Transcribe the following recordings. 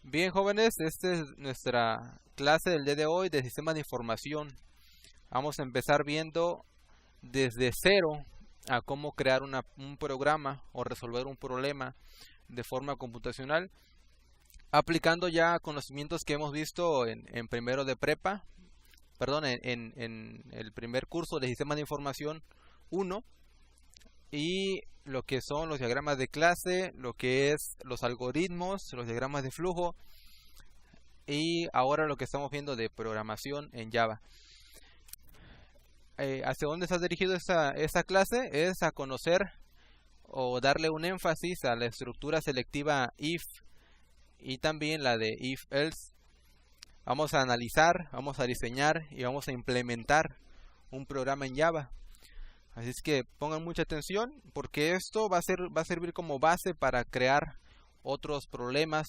Bien, jóvenes, esta es nuestra clase del día de hoy de sistemas de información. Vamos a empezar viendo desde cero a cómo crear un programa o resolver un problema de forma computacional, aplicando ya conocimientos que hemos visto en primero de prepa, perdón, en el primer curso de sistemas de información 1, y lo que son los diagramas de clase, lo que es los algoritmos, los diagramas de flujo, y ahora lo que estamos viendo de programación en Java. ¿Hacia dónde está dirigido esta clase? Es a conocer o darle un énfasis a la estructura selectiva if y también la de if-else. Vamos a analizar, vamos a diseñar y vamos a implementar un programa en Java. Así es que pongan mucha atención porque esto va a servir como base para crear otros problemas,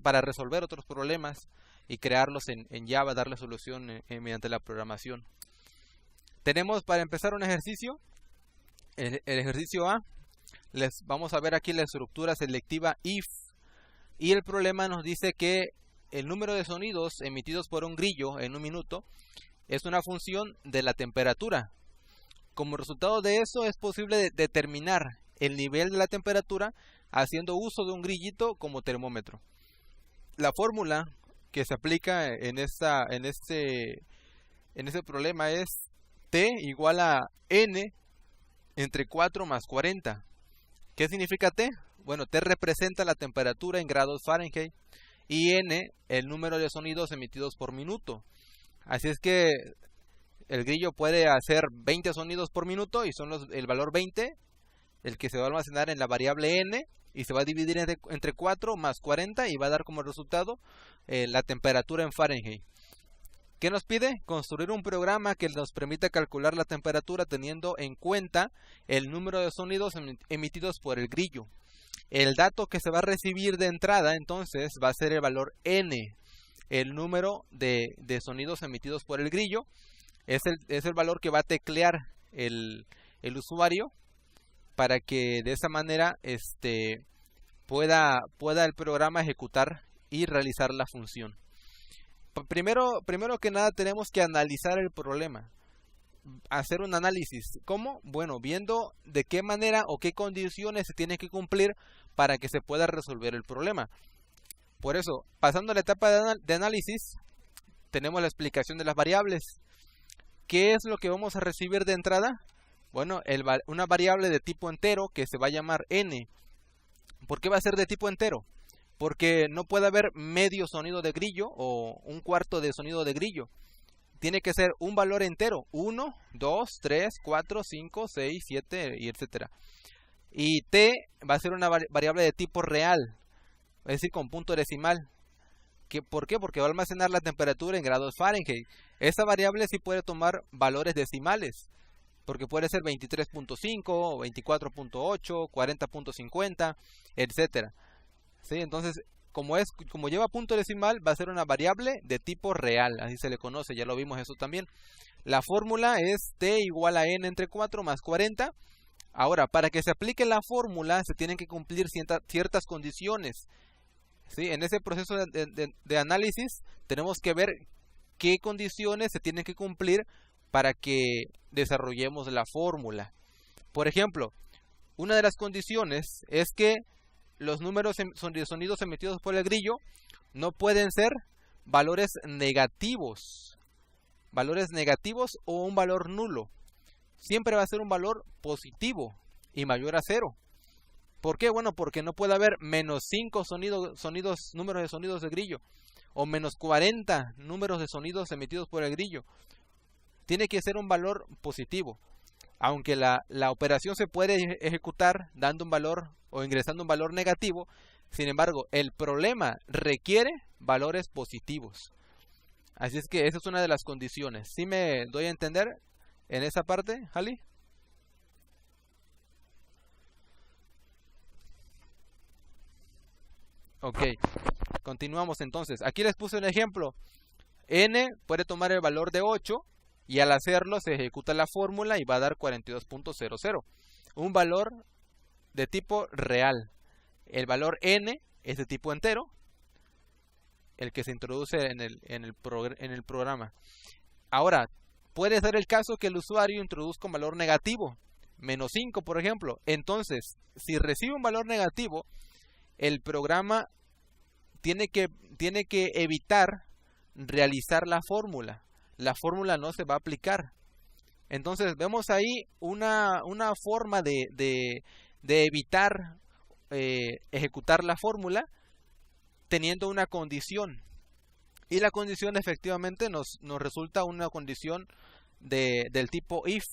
para resolver otros problemas y crearlos en Java, darle solución mediante la programación. Tenemos para empezar un ejercicio, el ejercicio A. Vamos a ver aquí la estructura selectiva if, y el problema nos dice que el número de sonidos emitidos por un grillo en un minuto es una función de la temperatura. Como resultado de eso es posible determinar el nivel de la temperatura haciendo uso de un grillito como termómetro. La fórmula que se aplica en este problema es T igual a N entre 4 más 40. ¿Qué significa T? Bueno, T representa la temperatura en grados Fahrenheit y N el número de sonidos emitidos por minuto. Así es que el grillo puede hacer 20 sonidos por minuto y son el valor 20, el que se va a almacenar en la variable N, y se va a dividir entre 4 más 40 y va a dar como resultado la temperatura en Fahrenheit. ¿Qué nos pide? Construir un programa que nos permita calcular la temperatura teniendo en cuenta el número de sonidos emitidos por el grillo. El dato que se va a recibir de entrada entonces va a ser el valor N, el número de sonidos emitidos por el grillo. Es el valor que va a teclear el usuario para que de esa manera pueda el programa ejecutar y realizar la función. Primero que nada tenemos que analizar el problema, hacer un análisis. ¿Cómo? Bueno, viendo de qué manera o qué condiciones se tienen que cumplir para que se pueda resolver el problema. Por eso, pasando a la etapa de análisis, tenemos la explicación de las variables. ¿Qué es lo que vamos a recibir de entrada? Bueno, una variable de tipo entero que se va a llamar n. ¿Por qué va a ser de tipo entero? Porque no puede haber medio sonido de grillo o un cuarto de sonido de grillo. Tiene que ser un valor entero. 1, 2, 3, 4, 5, 6, 7 y etcétera. Y t va a ser una variable de tipo real, es decir, con punto decimal. ¿Por qué? Porque va a almacenar la temperatura en grados Fahrenheit. Esta variable sí puede tomar valores decimales, porque puede ser 23.5, 24.8, 40.50, etcétera. ¿Sí? Entonces, como lleva punto decimal, va a ser una variable de tipo real, así se le conoce, ya lo vimos eso también. La fórmula es T igual a N entre 4 más 40. Ahora, para que se aplique la fórmula, se tienen que cumplir ciertas condiciones. ¿Sí? En ese proceso de análisis tenemos que ver qué condiciones se tienen que cumplir para que desarrollemos la fórmula. Por ejemplo, una de las condiciones es que los números de sonidos emitidos por el grillo no pueden ser valores negativos o un valor nulo. Siempre va a ser un valor positivo y mayor a 0. ¿Por qué? Bueno, porque no puede haber menos 5 números de sonidos de grillo o menos 40 números de sonidos emitidos por el grillo. Tiene que ser un valor positivo. Aunque la operación se puede ejecutar dando un valor o ingresando un valor negativo, sin embargo, el problema requiere valores positivos. Así es que esa es una de las condiciones. ¿Sí me doy a entender en esa parte, Jali? Ok, continuamos entonces. Aquí les puse un ejemplo. N puede tomar el valor de 8 y al hacerlo se ejecuta la fórmula y va a dar 42.00. Un valor de tipo real. El valor n es de tipo entero el que se introduce en el programa. Ahora, puede ser el caso que el usuario introduzca un valor negativo, -5 por ejemplo. Entonces, si recibe un valor negativo, el programa tiene que evitar realizar la fórmula. La fórmula no se va a aplicar. Entonces vemos ahí una forma de evitar ejecutar la fórmula teniendo una condición. Y la condición efectivamente nos resulta una condición del tipo if.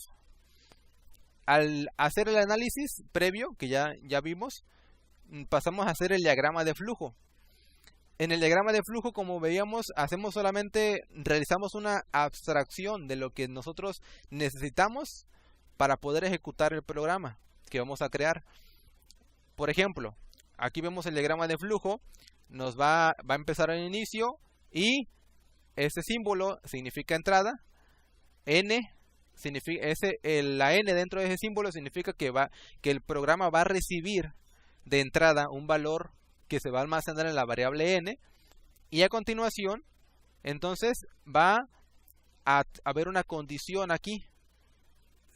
Al hacer el análisis previo, que ya vimos, pasamos a hacer el diagrama de flujo. En el diagrama de flujo, como veíamos, realizamos una abstracción de lo que nosotros necesitamos para poder ejecutar el programa que vamos a crear. Por ejemplo, aquí vemos el diagrama de flujo, nos va a empezar al inicio y ese símbolo significa entrada, n significa la n dentro de ese símbolo significa que el programa va a recibir de entrada un valor que se va a almacenar en la variable n, y a continuación entonces va a haber una condición aquí.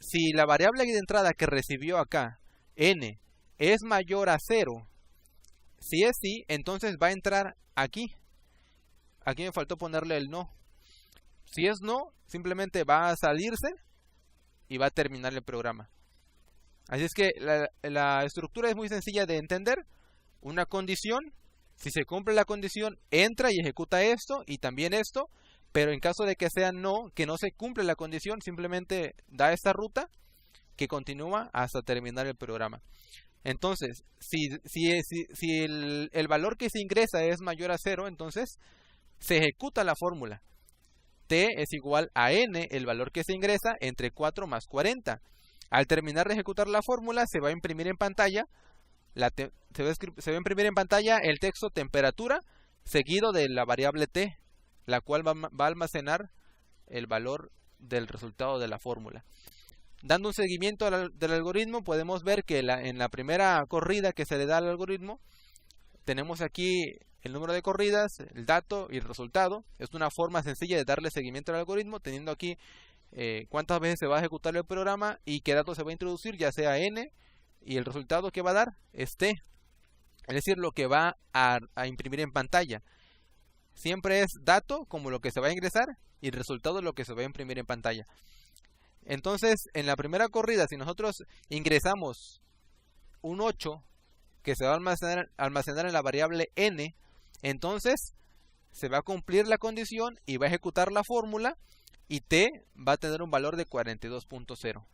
Si la variable de entrada que recibió acá, n, es mayor a 0, si es sí, entonces va a entrar aquí. Aquí me faltó ponerle el no. Si es no, simplemente va a salirse y va a terminar el programa. Así es que la estructura es muy sencilla de entender. Una condición, si se cumple la condición, entra y ejecuta esto y también esto, pero en caso de que sea no, que no se cumple la condición, simplemente da esta ruta que continúa hasta terminar el programa. Entonces, si el valor que se ingresa es mayor a 0, entonces se ejecuta la fórmula. T es igual a n, el valor que se ingresa, entre 4 más 40. Al terminar de ejecutar la fórmula, se va a imprimir en pantalla se va a imprimir en pantalla el texto temperatura seguido de la variable t, la cual va a almacenar el valor del resultado de la fórmula. Dando un seguimiento del algoritmo, podemos ver que en la primera corrida que se le da al algoritmo, tenemos aquí el número de corridas, el dato y el resultado. Es una forma sencilla de darle seguimiento al algoritmo, teniendo aquí cuántas veces se va a ejecutar el programa y qué dato se va a introducir, ya sea n, y el resultado que va a dar es t, es decir, lo que va a imprimir en pantalla. Siempre es dato como lo que se va a ingresar y el resultado lo que se va a imprimir en pantalla. Entonces, en la primera corrida, si nosotros ingresamos un 8 que se va a almacenar en la variable n, entonces se va a cumplir la condición y va a ejecutar la fórmula y t va a tener un valor de 42.0.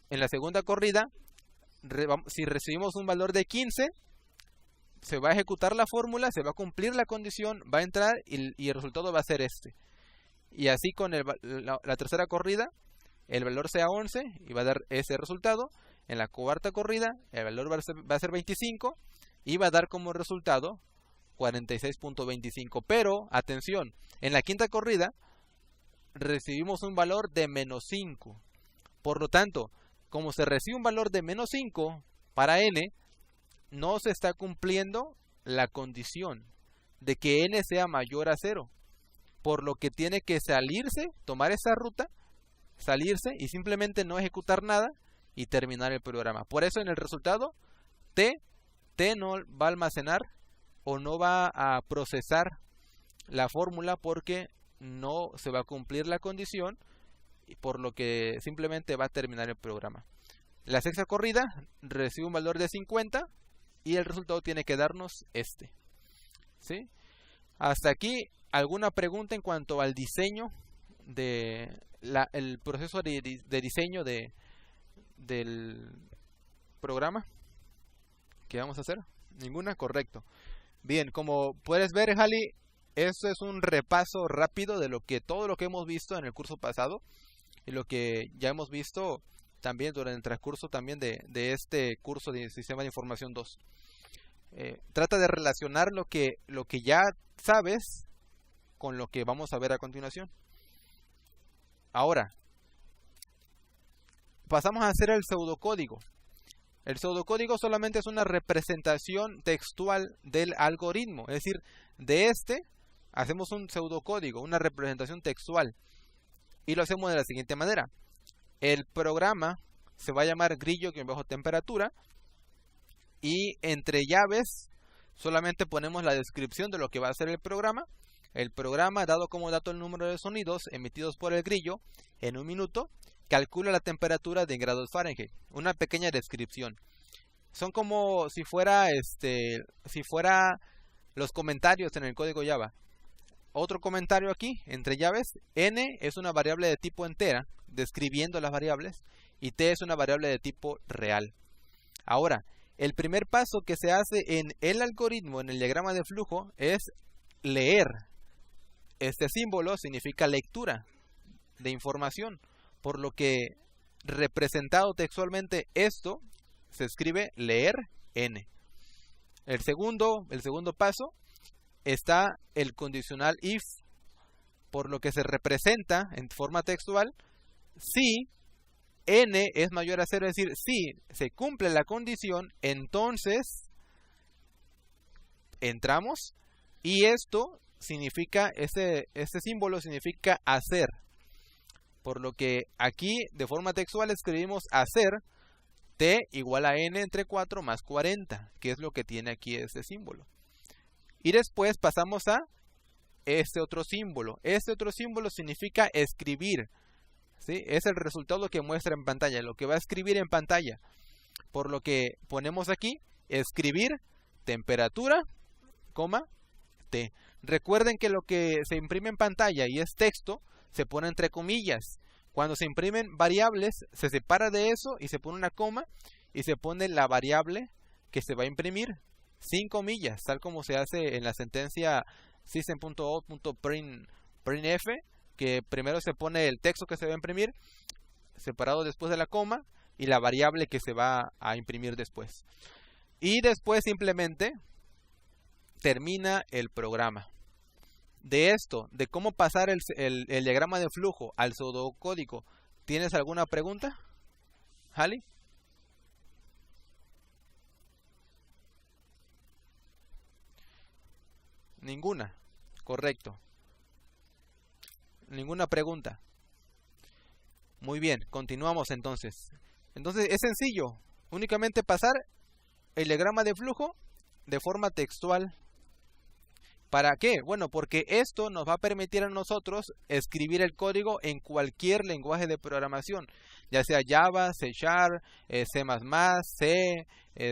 En la segunda corrida, si recibimos un valor de 15, se va a ejecutar la fórmula, se va a cumplir la condición, va a entrar y el resultado va a ser este. Y así con la tercera corrida, el valor sea 11 y va a dar ese resultado. En la cuarta corrida, el valor va a ser 25 y va a dar como resultado 46.25. Pero, atención, en la quinta corrida recibimos un valor de -5. Por lo tanto, como se recibe un valor de -5 para n, no se está cumpliendo la condición de que n sea mayor a 0. Por lo que tiene que salirse, tomar esa ruta, salirse y simplemente no ejecutar nada y terminar el programa. Por eso en el resultado, t no va a almacenar o no va a procesar la fórmula porque no se va a cumplir la condición, por lo que simplemente va a terminar el programa. La sexta corrida recibe un valor de 50 y el resultado tiene que darnos este. ¿Sí? Hasta aquí, ¿alguna pregunta en cuanto al diseño el proceso de diseño del programa que vamos a hacer? ¿Ninguna? Correcto. Bien, como puedes ver, Jali, esto es un repaso rápido de todo lo que hemos visto en el curso pasado y lo que ya hemos visto también durante el transcurso también de este curso de Sistema de Información 2. Trata de relacionar lo que ya sabes con lo que vamos a ver a continuación. Ahora, pasamos a hacer el pseudocódigo. El pseudocódigo solamente es una representación textual del algoritmo, es decir, de este hacemos un pseudocódigo, una representación textual, y lo hacemos de la siguiente manera. El programa se va a llamar grillo-temperatura, y entre llaves solamente ponemos la descripción de lo que va a hacer el programa. El programa, dado como dato el número de sonidos emitidos por el grillo en un minuto, calcula la temperatura de grados Fahrenheit. Una pequeña descripción. Son como si fuera los comentarios en el código Java. Otro comentario aquí, entre llaves, n es una variable de tipo entera, describiendo las variables, y t es una variable de tipo real. Ahora, el primer paso que se hace en el algoritmo, en el diagrama de flujo, es leer. Este símbolo significa lectura de información, por lo que representado textualmente esto se escribe leer n. El segundo paso está el condicional if, por lo que se representa en forma textual si n es mayor a 0, es decir, si se cumple la condición, entonces entramos, y esto significa, este símbolo significa hacer. Por lo que aquí de forma textual escribimos hacer t igual a n entre 4 más 40, que es lo que tiene aquí este símbolo. Y después pasamos a este otro símbolo. Este otro símbolo significa escribir, ¿sí? Es el resultado que muestra en pantalla, lo que va a escribir en pantalla. Por lo que ponemos aquí escribir temperatura, t. Recuerden que lo que se imprime en pantalla y es texto se pone entre comillas. Cuando se imprimen variables, se separa de eso y se pone una coma y se pone la variable que se va a imprimir sin comillas, tal como se hace en la sentencia system.out.printf, que primero se pone el texto que se va a imprimir, separado después de la coma, y la variable que se va a imprimir después. Y después simplemente termina el programa. De esto, de cómo pasar el diagrama de flujo al pseudocódigo, ¿tienes alguna pregunta, Hali? Ninguna. Correcto. Ninguna pregunta. Muy bien, continuamos entonces. Entonces es sencillo, únicamente pasar el diagrama de flujo de forma textual. ¿Para qué? Bueno, porque esto nos va a permitir a nosotros escribir el código en cualquier lenguaje de programación, ya sea Java, C#, C++,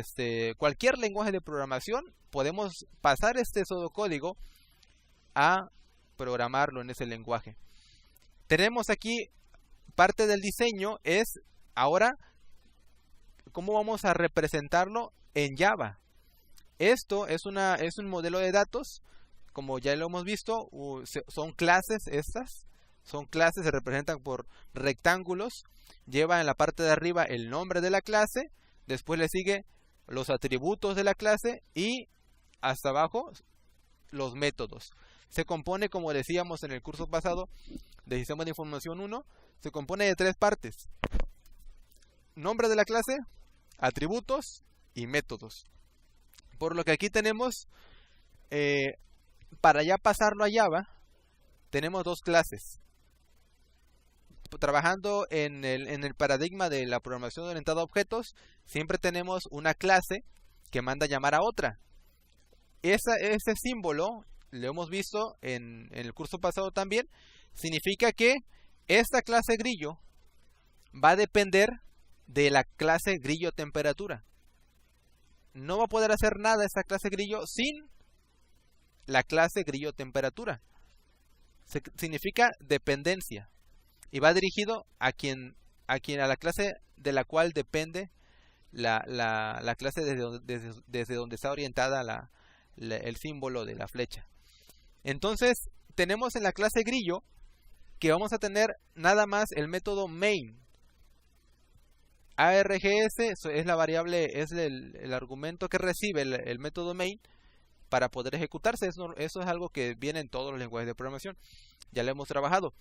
C, cualquier lenguaje de programación, podemos pasar este pseudocódigo a programarlo en ese lenguaje. Tenemos aquí parte del diseño, es ahora cómo vamos a representarlo en Java. Esto es un modelo de datos. Como ya lo hemos visto, son clases estas. Son clases, se representan por rectángulos. Lleva en la parte de arriba el nombre de la clase. Después le sigue los atributos de la clase. Y hasta abajo los métodos. Se compone, como decíamos en el curso pasado de Sistemas de Información 1, se compone de 3 partes. Nombre de la clase, atributos y métodos. Por lo que aquí tenemos... para ya pasarlo a Java, tenemos 2 clases. Trabajando en el paradigma de la programación orientada a objetos, siempre tenemos una clase que manda a llamar a otra. Ese símbolo, lo hemos visto en el curso pasado también, significa que esta clase grillo va a depender de la clase grillo temperatura. No va a poder hacer nada esta clase grillo sin la clase grillo temperatura. Significa dependencia y va dirigido a la clase de la cual depende la clase desde donde está orientada el símbolo de la flecha. Entonces tenemos en la clase grillo que vamos a tener nada más el método main. ARGS es la variable, es el argumento que recibe el método main para poder ejecutarse. Eso es algo que viene en todos los lenguajes de programación. Ya lo hemos trabajado.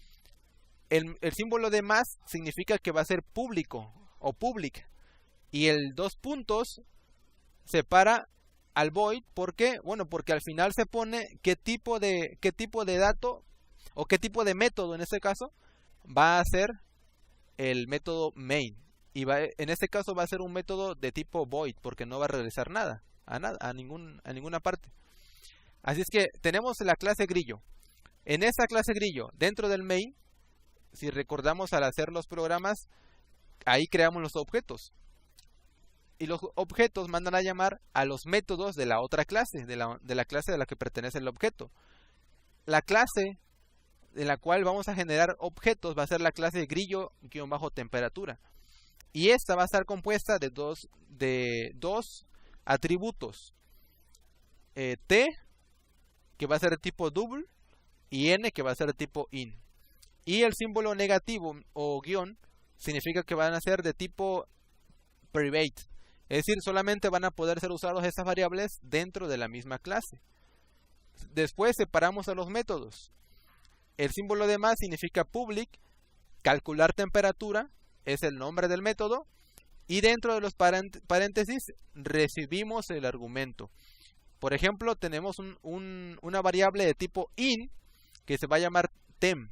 El símbolo de más significa que va a ser público o public. Y el dos puntos separa al void. ¿Por qué? Bueno, porque al final se pone qué tipo de dato o qué tipo de método en este caso va a ser el método main. Y en este caso va a ser un método de tipo void porque no va a regresar nada, a ninguna parte. Así es que tenemos la clase grillo. En esta clase grillo, dentro del main, si recordamos al hacer los programas, ahí creamos los objetos. Y los objetos mandan a llamar a los métodos de la otra clase, de la clase de la que pertenece el objeto. La clase en la cual vamos a generar objetos va a ser la clase grillo-temperatura. Y esta va a estar compuesta de dos atributos. T, que va a ser de tipo double, y N, que va a ser de tipo in. Y el símbolo negativo o guión significa que van a ser de tipo private. Es decir, solamente van a poder ser usados estas variables dentro de la misma clase. Después separamos a los métodos. El símbolo de más significa public, calcular temperatura, es el nombre del método, y dentro de los paréntesis recibimos el argumento. Por ejemplo, tenemos una variable de tipo in que se va a llamar tem.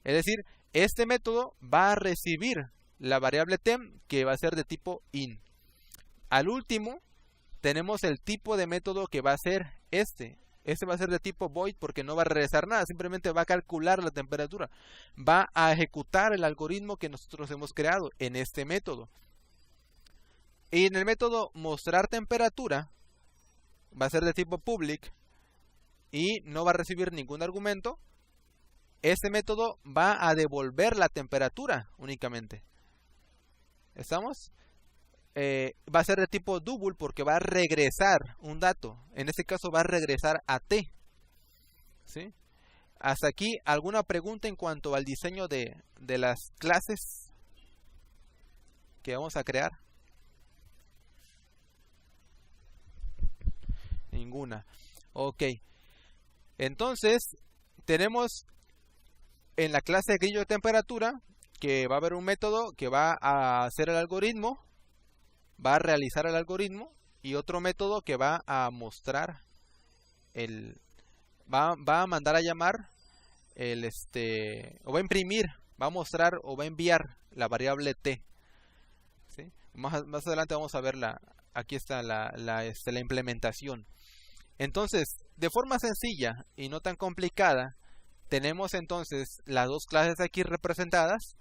Es decir, este método va a recibir la variable tem que va a ser de tipo in. Al último tenemos el tipo de método que va a ser este. Este va a ser de tipo void porque no va a regresar nada, simplemente va a calcular la temperatura. Va a ejecutar el algoritmo que nosotros hemos creado en este método. Y en el método mostrar temperatura va a ser de tipo public y no va a recibir ningún argumento. Este método va a devolver la temperatura únicamente. ¿Estamos? Va a ser de tipo double porque va a regresar un dato. En este caso va a regresar a T. ¿Sí? Hasta aquí, ¿alguna pregunta en cuanto al diseño de las clases que vamos a crear? Ninguna. Ok. Entonces, tenemos en la clase grillo de temperatura que va a haber un método que va a hacer el algoritmo, va a realizar el algoritmo, y otro método que va a mostrar va a mandar a llamar o va a imprimir, va a mostrar o va a enviar la variable t. ¿Sí? Más adelante vamos a ver aquí está la implementación. Entonces, de forma sencilla y no tan complicada, tenemos entonces las dos clases aquí representadas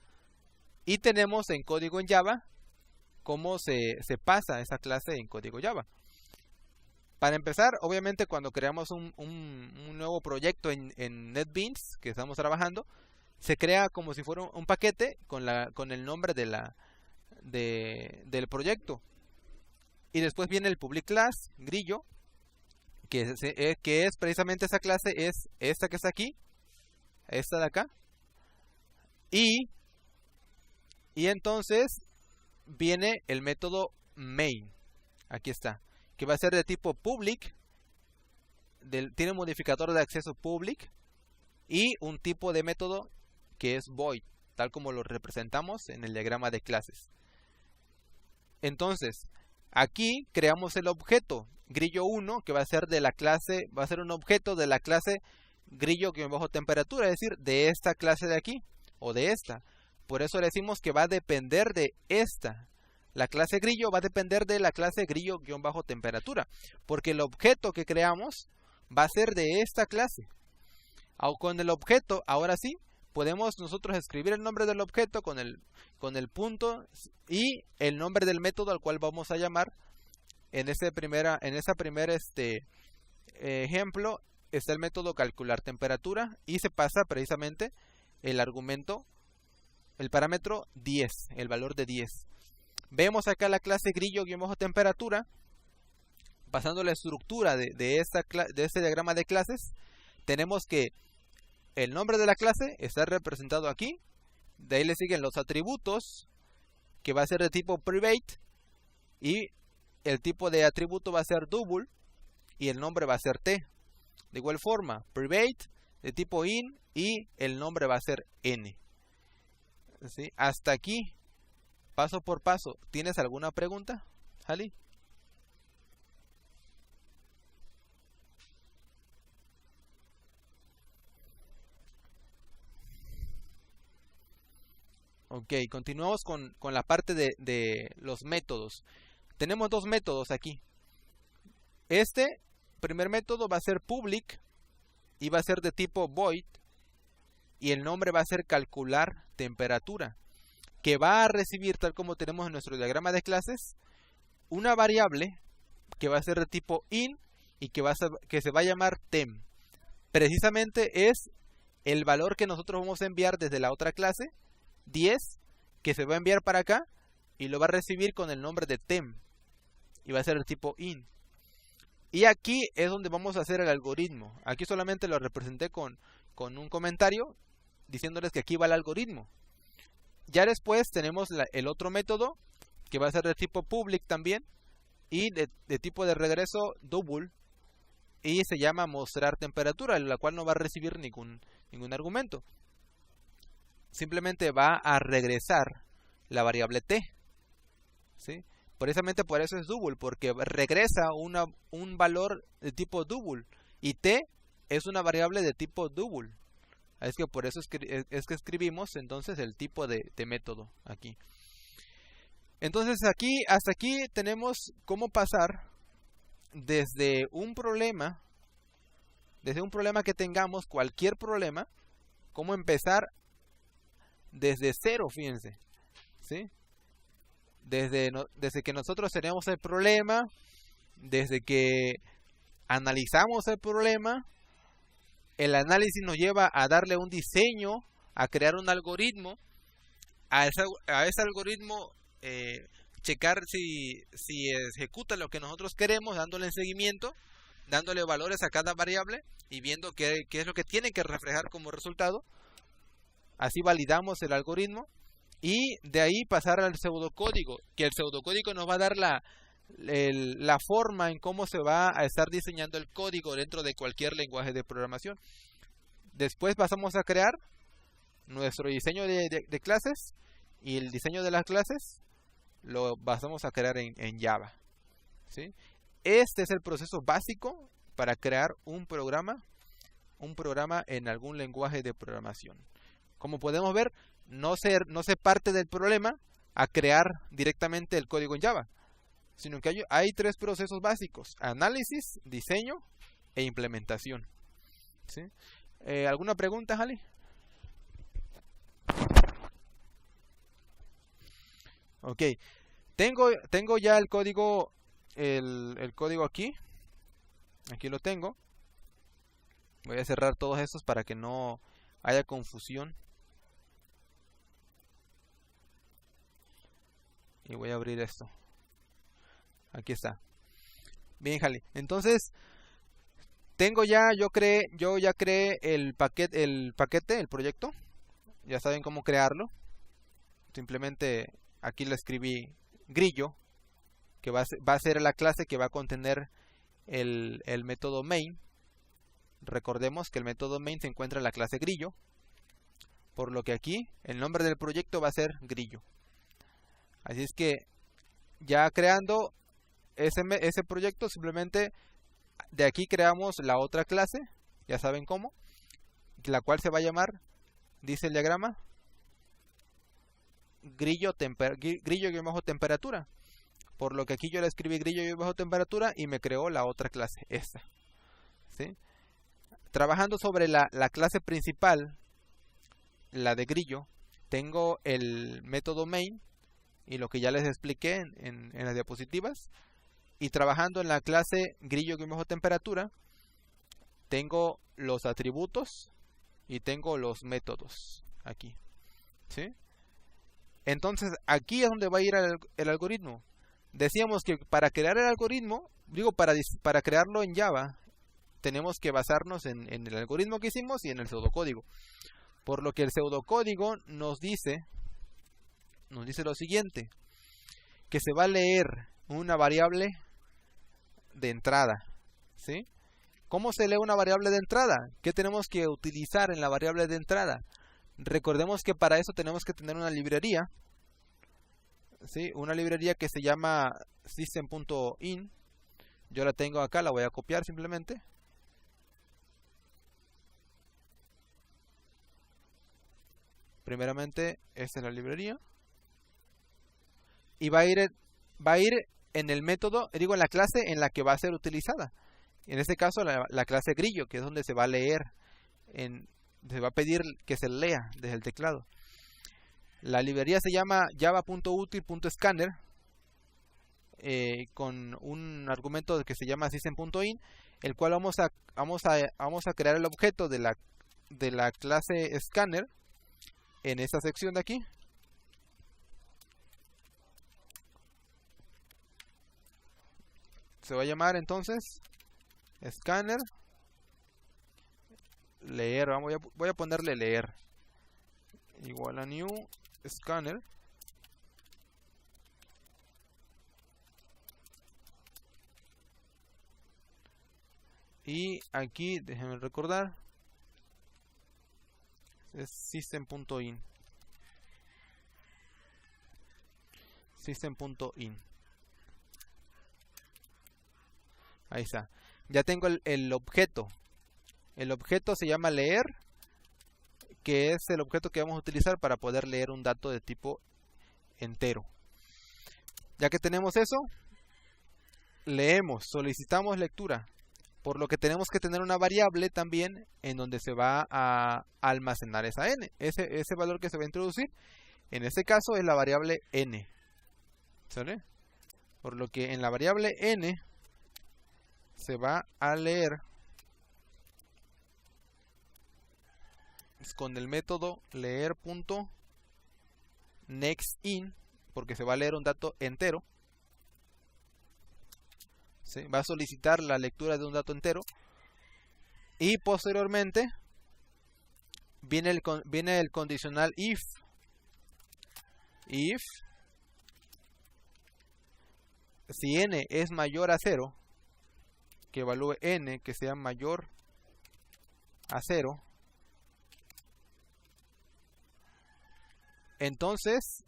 y tenemos en código en Java cómo se pasa esa clase en código Java. Para empezar, obviamente cuando creamos un nuevo proyecto en NetBeans que estamos trabajando, se crea como si fuera un paquete con el nombre del proyecto. Y después viene el public class, grillo, que es precisamente esa clase, es esta que está aquí, esta de acá. Y entonces viene el método main, aquí está, que va a ser de tipo public, tiene un modificador de acceso public y un tipo de método que es void, tal como lo representamos en el diagrama de clases. Entonces, aquí creamos el objeto grillo 1 que va a ser de la clase, va a ser un objeto de la clase grillo-temperatura, es decir, de esta clase de aquí o de esta. Por eso le decimos que va a depender de esta. La clase grillo va a depender de la clase grillo-temperatura, porque el objeto que creamos va a ser de esta clase. Con el objeto, ahora sí, podemos nosotros escribir el nombre del objeto con el punto y el nombre del método al cual vamos a llamar. En esa primera ejemplo está el método calcular temperatura y se pasa precisamente el argumento, el parámetro 10, el valor de 10. Vemos acá la clase grillo-temperatura, pasando la estructura de este diagrama de clases. Tenemos que el nombre de la clase está representado aquí, de ahí le siguen los atributos, que va a ser de tipo private, y el tipo de atributo va a ser double, y el nombre va a ser t. De igual forma, private, de tipo in, y el nombre va a ser n. ¿Sí? Hasta aquí paso por paso. ¿Tienes alguna pregunta, Ali? Ok, continuamos con la parte de los métodos. Tenemos dos métodos aquí. Este primer método va a ser public y va a ser de tipo void, y el nombre va a ser calcular temperatura, que va a recibir, tal como tenemos en nuestro diagrama de clases, una variable que va a ser de tipo in y que se va a llamar tem. Precisamente es el valor que nosotros vamos a enviar desde la otra clase, 10, que se va a enviar para acá y lo va a recibir con el nombre de tem y va a ser de tipo in. Y aquí es donde vamos a hacer el algoritmo. Aquí solamente lo representé con un comentario diciéndoles que aquí va el algoritmo. Ya después tenemos el otro método que va a ser de tipo public también y de tipo de regreso double, y se llama mostrar temperatura, la cual no va a recibir ningún argumento. Simplemente va a regresar la variable t, ¿sí? Precisamente por eso es double, porque regresa un valor de tipo double y t es una variable de tipo double. Es que por eso es que escribimos entonces el tipo de método aquí. Entonces hasta aquí tenemos cómo pasar desde un problema que tengamos, cualquier problema, cómo empezar desde cero, fíjense, ¿sí? Desde que nosotros tenemos el problema, desde que analizamos el problema, el análisis nos lleva a darle un diseño, a crear un algoritmo, a ese algoritmo checar si ejecuta lo que nosotros queremos, dándole seguimiento, dándole valores a cada variable y viendo qué es lo que tiene que reflejar como resultado. Así validamos el algoritmo y de ahí pasar al pseudocódigo, que el pseudocódigo nos va a dar la forma en cómo se va a estar diseñando el código dentro de cualquier lenguaje de programación. Después pasamos a crear nuestro diseño de clases, y el diseño de las clases lo pasamos a crear en Java, ¿sí? Este es el proceso básico para crear un programa en algún lenguaje de programación. Como podemos ver, no se parte del problema a crear directamente el código en Java, sino que hay tres procesos básicos: análisis, diseño e implementación, ¿sí? ¿Alguna pregunta, Jali? Ok, tengo ya el código, el código aquí lo tengo. Voy a cerrar todos estos para que no haya confusión. Y voy a abrir esto. Aquí está. Bien, Jali. Entonces, yo ya creé el paquete, el proyecto. Ya saben cómo crearlo. Simplemente aquí le escribí grillo, que va a ser la clase que va a contener el método main. Recordemos que el método main se encuentra en la clase grillo, por lo que aquí el nombre del proyecto va a ser grillo. Así es que ya creando ese proyecto, simplemente de aquí creamos la otra clase, ya saben cómo, la cual se va a llamar, dice el diagrama, grillo-temperatura. Por lo que aquí yo le escribí grillo-temperatura y me creó la otra clase, esta, ¿sí? Trabajando sobre la clase principal, la de grillo, tengo el método main y lo que ya les expliqué en las diapositivas. Y trabajando en la clase grillo-temperatura, tengo los atributos y tengo los métodos aquí, ¿sí? Entonces aquí es donde va a ir el algoritmo. Decíamos que para crear el algoritmo, para crearlo en Java, tenemos que basarnos en el algoritmo que hicimos y en el pseudocódigo. Por lo que el pseudocódigo nos dice lo siguiente: que se va a leer una variable de entrada, ¿sí? ¿Cómo se lee una variable de entrada? ¿Qué tenemos que utilizar en la variable de entrada? Recordemos que para eso tenemos que tener una librería ¿sí? Una librería que se llama system.in. Yo la tengo acá, la voy a copiar simplemente. Primeramente, esta es la librería. Y va a ir en el método, digo, en la clase en la que va a ser utilizada. En este caso, la clase grillo, que es donde se va a leer, se va a pedir que se lea desde el teclado. La librería se llama java.util.scanner, con un argumento que se llama system.in, el cual vamos a crear el objeto de la clase scanner en esta sección de aquí. Se va a llamar entonces scanner leer. Voy a ponerle leer igual a new scanner. Y aquí, déjenme recordar, es system.in. System.in. Ahí está. Ya tengo el objeto. El objeto se llama leer, que es el objeto que vamos a utilizar para poder leer un dato de tipo entero. Ya que tenemos eso, leemos, solicitamos lectura. Por lo que tenemos que tener una variable también en donde se va a almacenar esa n. Ese valor que se va a introducir, en este caso es la variable n. ¿Sale? Por lo que en la variable n se va a leer con el método leer.nextIn, porque se va a leer un dato entero. ¿Sí? Va a solicitar la lectura de un dato entero. Y posteriormente viene el condicional if. If si n es mayor a 0, que evalúe n que sea mayor a 0, entonces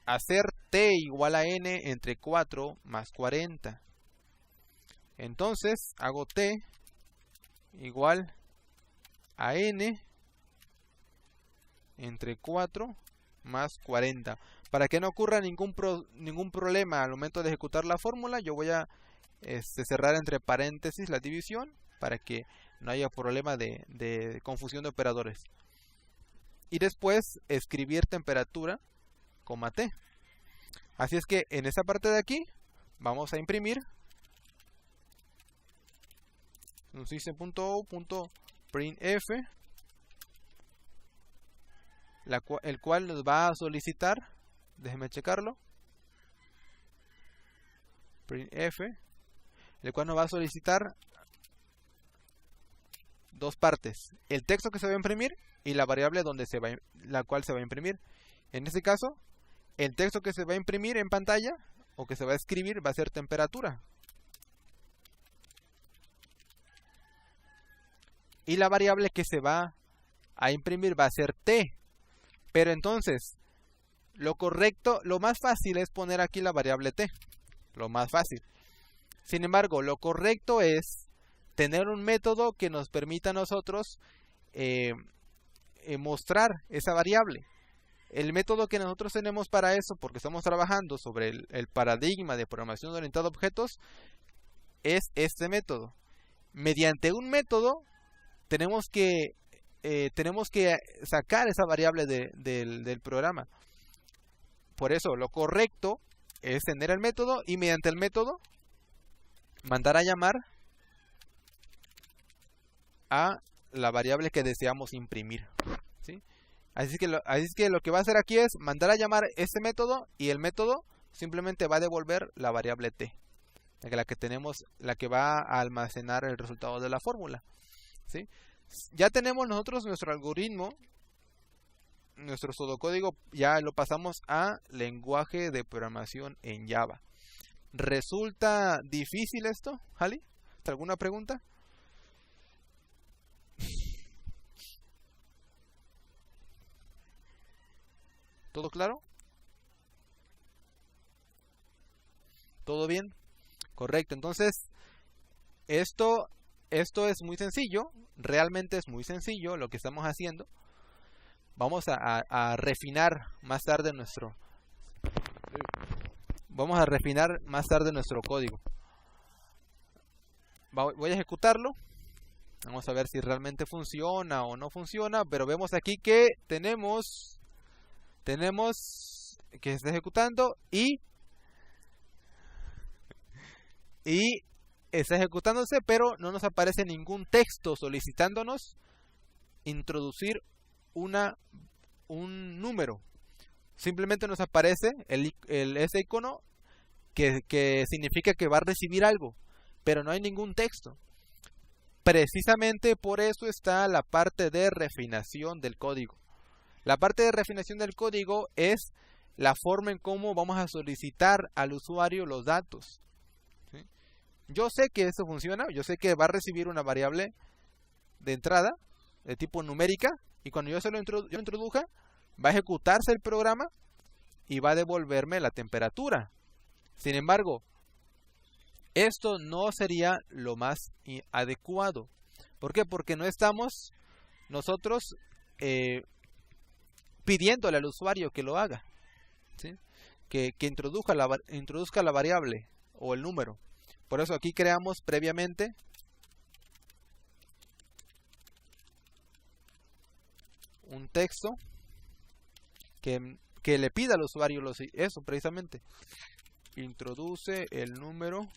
hacer t igual a n entre 4 más 40. Entonces hago t igual a n entre 4 más 40. Para que no ocurra ningún problema al momento de ejecutar la fórmula, yo voy a cerrar entre paréntesis la división para que no haya problema de confusión de operadores. Y después escribir temperatura, coma t. Así es que en esta parte de aquí vamos a imprimir un system.out.printf, el cual nos va a solicitar, déjenme checarlo, printf, el cual nos va a solicitar dos partes: el texto que se va a imprimir y la variable la cual se va a imprimir. En este caso, el texto que se va a imprimir en pantalla o que se va a escribir va a ser temperatura. Y la variable que se va a imprimir va a ser t. Pero entonces, lo correcto, lo más fácil es poner aquí la variable t. Lo más fácil. Sin embargo, lo correcto es tener un método que nos permita a nosotros mostrar esa variable. El método que nosotros tenemos para eso, porque estamos trabajando sobre el paradigma de programación orientada a objetos, es este método. Mediante un método tenemos que sacar esa variable del programa. Por eso lo correcto es tener el método y mediante el método mandar a llamar a la variable que deseamos imprimir. ¿Sí? Así es que lo que va a hacer aquí es mandar a llamar este método y el método simplemente va a devolver la variable t, la que tenemos, la que va a almacenar el resultado de la fórmula. ¿Sí? Ya tenemos nosotros nuestro algoritmo, nuestro pseudocódigo, ya lo pasamos a lenguaje de programación en Java. ¿Resulta difícil esto, Jali? ¿Alguna pregunta? ¿Todo claro? ¿Todo bien? Correcto. Entonces, esto es muy sencillo. Realmente es muy sencillo lo que estamos haciendo. Vamos a refinar más tarde nuestro código. Voy a ejecutarlo. Vamos a ver si realmente funciona o no funciona. Pero vemos aquí que tenemos que está ejecutando y está ejecutándose, pero no nos aparece ningún texto solicitándonos introducir un número. Simplemente nos aparece ese icono que significa que va a recibir algo, pero no hay ningún texto. Precisamente por eso está la parte de refinación del código. La parte de refinación del código es la forma en cómo vamos a solicitar al usuario los datos. ¿Sí? Yo sé que eso funciona, yo sé que va a recibir una variable de entrada de tipo numérica, y cuando yo lo introduja, va a ejecutarse el programa y va a devolverme la temperatura. Sin embargo, esto no sería lo más adecuado. ¿Por qué? Porque no estamos nosotros pidiéndole al usuario que lo haga, ¿sí? que introduzca la variable o el número. Por eso aquí creamos previamente un texto que le pida al usuario eso precisamente. Introduce el número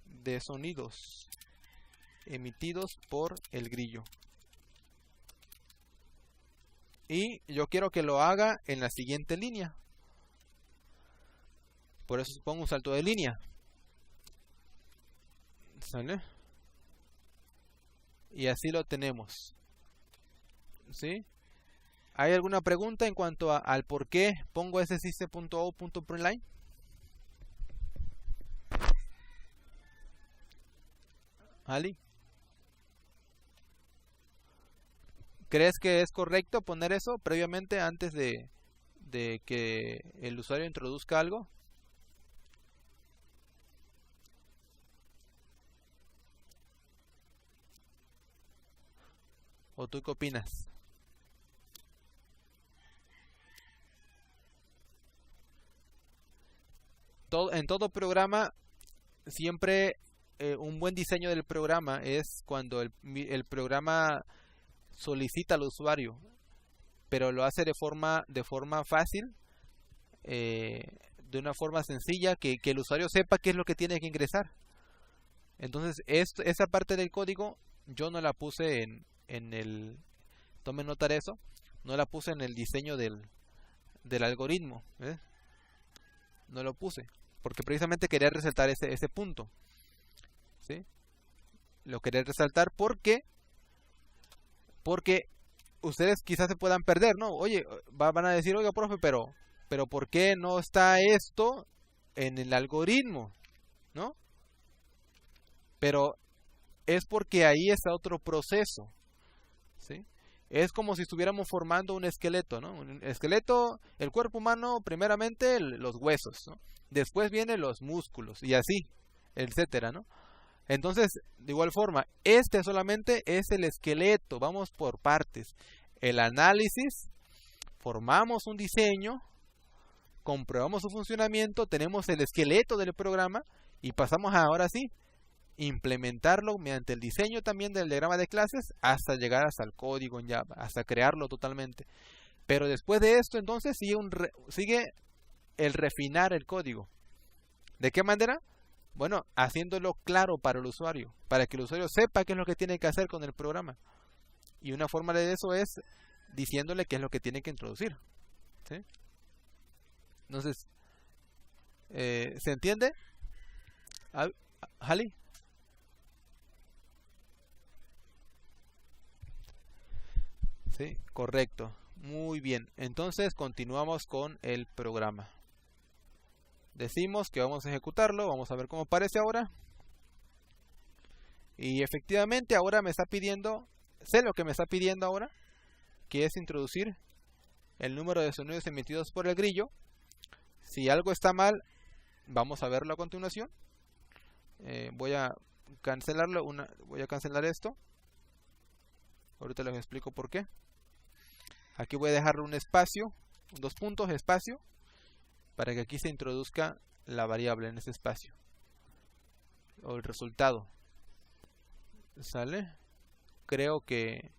de sonidos emitidos por el grillo. Y yo quiero que lo haga en la siguiente línea. Por eso pongo un salto de línea. ¿Sale? Y así lo tenemos. ¿Sí? ¿Hay alguna pregunta en cuanto al por qué pongo ese system.out.println? ¿Ali? ¿Crees que es correcto poner eso previamente antes de que el usuario introduzca algo? ¿O tú qué opinas? En todo programa, siempre un buen diseño del programa es cuando el programa solicita al usuario, pero lo hace de forma fácil, de una forma sencilla, que el usuario sepa qué es lo que tiene que ingresar. Entonces, esa parte del código yo no la puse en el... Tomen nota de eso. No la puse en el diseño del algoritmo. No lo puse, porque precisamente quería resaltar ese punto. ¿Sí? Lo quería resaltar porque ustedes quizás se puedan perder, ¿no? Oye, van a decir, oiga, profe, pero ¿por qué no está esto en el algoritmo? ¿No? Pero es porque ahí está otro proceso, ¿sí? Es como si estuviéramos formando un esqueleto, ¿no? Un esqueleto, el cuerpo humano, primeramente los huesos, ¿no? Después vienen los músculos y así, etcétera, ¿no? Entonces, de igual forma, este solamente es el esqueleto, vamos por partes. El análisis, formamos un diseño, comprobamos su funcionamiento, tenemos el esqueleto del programa y pasamos ahora sí implementarlo mediante el diseño también del diagrama de clases hasta llegar hasta el código en Java, hasta crearlo totalmente. Pero después de esto, entonces sigue el refinar el código. ¿De qué manera? Bueno, haciéndolo claro para el usuario, para que el usuario sepa qué es lo que tiene que hacer con el programa. Y una forma de eso es diciéndole qué es lo que tiene que introducir, ¿sí? Entonces, ¿se entiende? ¿Hali? Sí, correcto. Muy bien. Entonces continuamos con el programa. Decimos que vamos a ejecutarlo. Vamos a ver cómo parece ahora. Y efectivamente ahora me está pidiendo, sé lo que me está pidiendo ahora, que es introducir el número de sonidos emitidos por el grillo. Si algo está mal, vamos a verlo a continuación. Voy a cancelarlo, voy a cancelar esto. Ahorita les explico por qué. Aquí voy a dejarle un espacio, 2 puntos, espacio, para que aquí se introduzca la variable en este espacio, o el resultado. ¿Sale? Creo que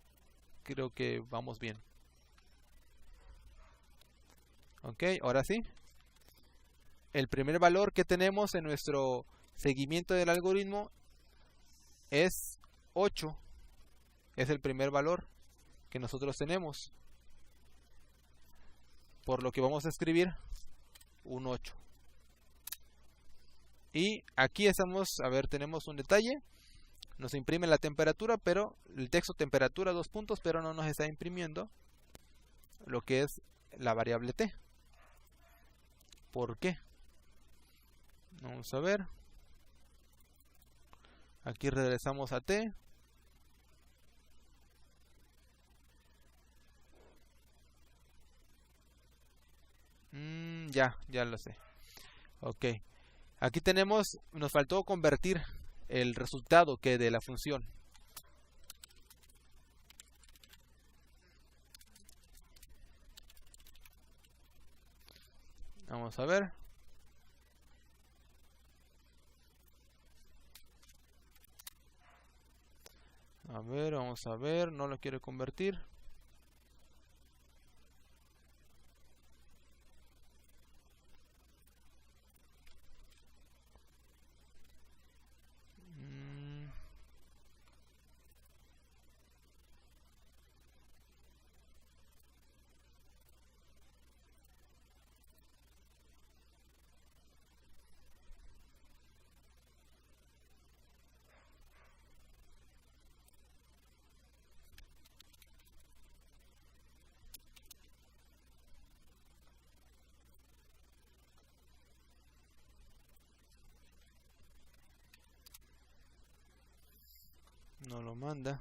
vamos bien. Ok, ahora sí. El primer valor que tenemos en nuestro seguimiento del algoritmo es 8. Es el primer valor que nosotros tenemos. Por lo que vamos a escribir un 8. Y aquí estamos, a ver, tenemos un detalle. Nos imprime la temperatura, pero el texto temperatura 2 puntos, pero no nos está imprimiendo lo que es la variable t. ¿Por qué? Vamos a ver. Aquí regresamos a t. Ya lo sé. Ok. Aquí tenemos, nos faltó convertir el resultado que de la función. Vamos a ver. A ver, vamos a ver. No lo quiero convertir. No lo manda.